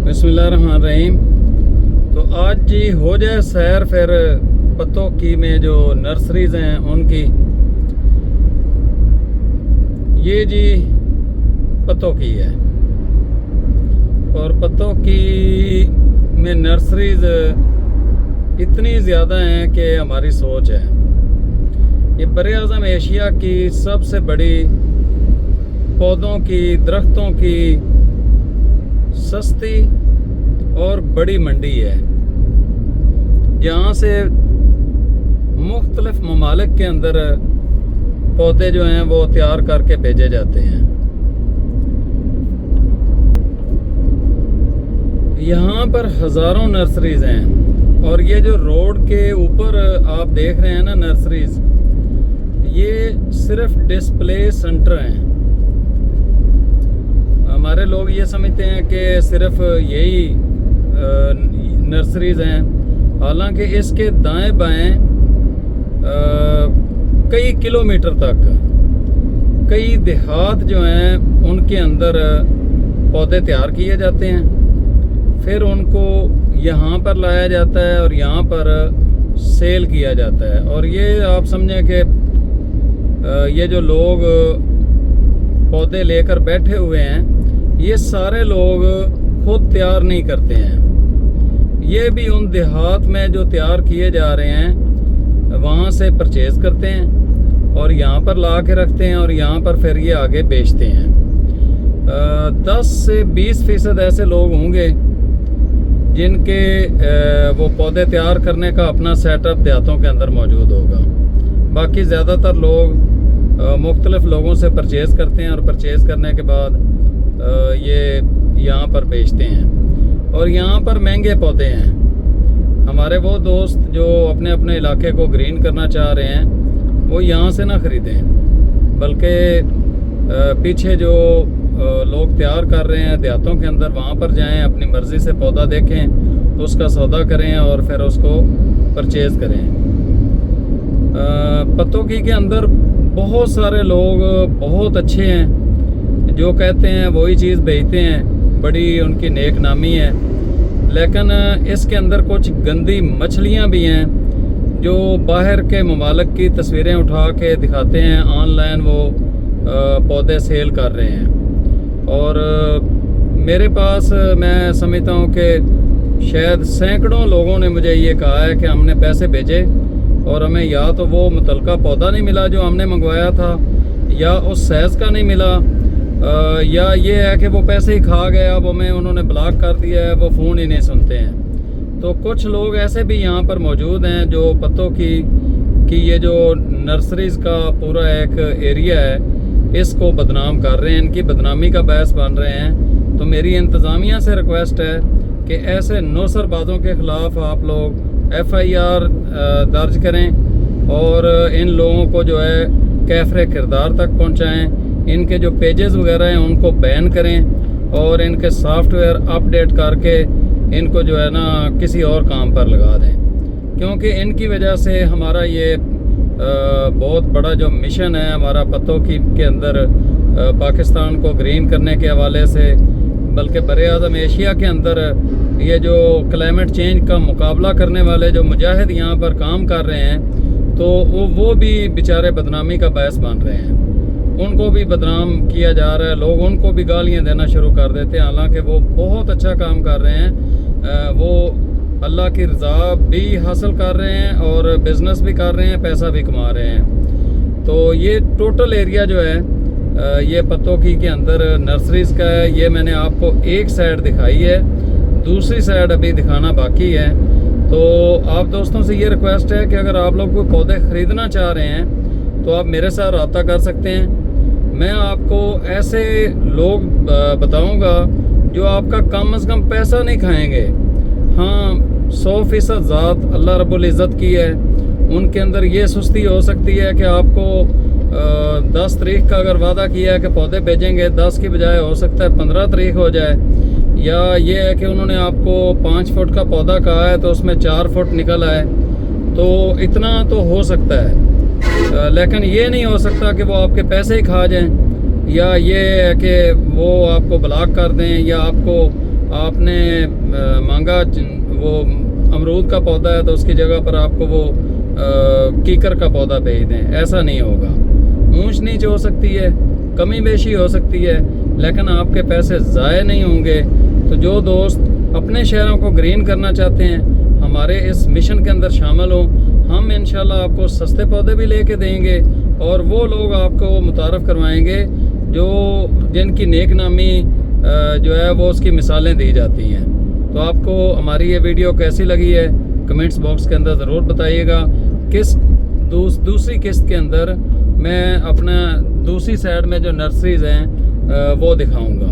बिस्मिल्लाहिर्रहमानिर्रहीम। तो आज जी हो जाए सैर फिर पत्तों की में जो नर्सरीज़ हैं उनकी। ये जी पत्तों की है और पत्तों की में नर्सरीज़ इतनी ज़्यादा हैं कि हमारी सोच है। ये बर-ए-आज़म एशिया की सबसे बड़ी पौधों की दरख्तों की सस्ती और बड़ी मंडी है, जहाँ से मुख्तलिफ ममालिक के अंदर पौधे जो हैं वो तैयार करके भेजे जाते हैं। यहाँ पर हज़ारों नर्सरीज़ हैं और ये जो रोड के ऊपर आप देख रहे हैं ना नर्सरीज़, ये सिर्फ डिस्प्ले सेंटर हैं। हमारे लोग ये समझते हैं कि सिर्फ यही नर्सरीज़ हैं, हालांकि इसके दाएं बाएं कई किलोमीटर तक कई देहात जो हैं उनके अंदर पौधे तैयार किए जाते हैं, फिर उनको यहाँ पर लाया जाता है और यहाँ पर सेल किया जाता है। और ये आप समझें कि ये जो लोग पौधे लेकर बैठे हुए हैं, ये सारे लोग खुद तैयार नहीं करते हैं, ये भी उन देहात में जो तैयार किए जा रहे हैं वहाँ से परचेज़ करते हैं और यहाँ पर ला के रखते हैं और यहाँ पर फिर ये आगे बेचते हैं। 10 से 20% ऐसे लोग होंगे जिनके वो पौधे तैयार करने का अपना सेटअप देहातों के अंदर मौजूद होगा। बाकी ज़्यादातर लोग मुख्तलिफ लोगों से परचेज़ करते हैं और परचेज़ करने के बाद ये यहाँ पर बेचते हैं और यहाँ पर महंगे पौधे हैं। हमारे वो दोस्त जो अपने अपने इलाके को ग्रीन करना चाह रहे हैं वो यहाँ से ना ख़रीदें, बल्कि पीछे जो लोग तैयार कर रहे हैं देहातों के अंदर वहाँ पर जाएं, अपनी मर्ज़ी से पौधा देखें, उसका सौदा करें और फिर उसको परचेज़ करें। पत्तों की के अंदर बहुत सारे लोग बहुत अच्छे हैं जो कहते हैं वही चीज़ बेचते हैं, बड़ी उनकी नेक नामी है। लेकिन इसके अंदर कुछ गंदी मछलियां भी हैं जो बाहर के ममालिक की तस्वीरें उठा के दिखाते हैं, ऑनलाइन वो पौधे सेल कर रहे हैं। और मेरे पास मैं समझता हूँ कि शायद सैकड़ों लोगों ने मुझे ये कहा है कि हमने पैसे भेजे और हमें या तो वो मुतलका पौधा नहीं मिला जो हमने मंगवाया था, या उस साइज़ का नहीं मिला, या ये है कि वो पैसे ही खा गया, वो हमें उन्होंने ब्लॉक कर दिया है, वो फ़ोन ही नहीं सुनते हैं। तो कुछ लोग ऐसे भी यहाँ पर मौजूद हैं जो पत्तों की ये जो नर्सरीज़ का पूरा एक एरिया है इसको बदनाम कर रहे हैं, इनकी बदनामी का बायस बन रहे हैं। तो मेरी इंतज़ामिया से रिक्वेस्ट है कि ऐसे नौसरबाजों के ख़िलाफ़ आप लोग FIR दर्ज करें और इन लोगों को जो है कैफ़रे किरदार तक पहुँचाएँ, इनके जो पेजेस वगैरह हैं उनको बैन करें और इनके सॉफ्टवेयर अपडेट करके इनको जो है ना किसी और काम पर लगा दें, क्योंकि इनकी वजह से हमारा ये बहुत बड़ा जो मिशन है हमारा पत्तों की के अंदर पाकिस्तान को ग्रीन करने के हवाले से, बल्कि बर-ए-आज़म एशिया के अंदर ये जो क्लाइमेट चेंज का मुकाबला करने वाले जो मुजाहिद यहाँ पर काम कर रहे हैं, तो वो भी बेचारे बदनामी का बायस बन रहे हैं। उनको भी बदनाम किया जा रहा है, लोग उनको भी गालियाँ देना शुरू कर देते हैं, हालांकि वो बहुत अच्छा काम कर रहे हैं। वो अल्लाह की रज़ा भी हासिल कर रहे हैं और बिज़नेस भी कर रहे हैं, पैसा भी कमा रहे हैं। तो ये टोटल एरिया जो है ये पत्तों की के अंदर नर्सरीज़ का है। ये मैंने आपको एक साइड दिखाई है, दूसरी साइड अभी दिखाना बाकी है। तो आप दोस्तों से ये रिक्वेस्ट है कि अगर आप लोग कोई पौधे ख़रीदना चाह रहे हैं तो आप मेरे साथ रब्ता कर सकते हैं। मैं आपको ऐसे लोग बताऊंगा जो आपका कम से कम पैसा नहीं खाएंगे। हाँ, 100% ज़ात अल्लाह रब्बुल इज़्ज़त की है, उनके अंदर ये सुस्ती हो सकती है कि आपको 10 तारीख का अगर वादा किया है कि पौधे भेजेंगे, 10 की बजाय हो सकता है 15 तारीख हो जाए, या ये है कि उन्होंने आपको 5 फुट का पौधा कहा है तो उसमें 4 फुट निकल आए, तो इतना तो हो सकता है। लेकिन ये नहीं हो सकता कि वो आपके पैसे ही खा जाएं, या ये है कि वो आपको ब्लॉक कर दें या आपको آپ نے مانگا وہ امرود کا پودا ہے تو اس کی جگہ پر آپ کو وہ کیکر کا پودا بھیج دیں، ایسا نہیں ہوگا۔ اونچ نیچ ہو سکتی ہے، کمی بیشی ہو سکتی ہے، لیکن آپ کے پیسے ضائع نہیں ہوں گے۔ تو جو دوست اپنے شہروں کو گرین کرنا چاہتے ہیں، ہمارے اس مشن کے اندر شامل ہوں۔ ہم انشاءاللہ آپ کو سستے پودے بھی لے کے دیں گے، اور وہ لوگ آپ کو متعارف کروائیں گے جن کی نیک نامی جو ہے وہ اس کی مثالیں دی جاتی ہیں۔ تو آپ کو ہماری یہ ویڈیو کیسی لگی ہے کمنٹس باکس کے اندر ضرور بتائیے گا۔ دوسری قسط کے اندر میں اپنا دوسری سائڈ میں جو نرسریز ہیں وہ دکھاؤں گا۔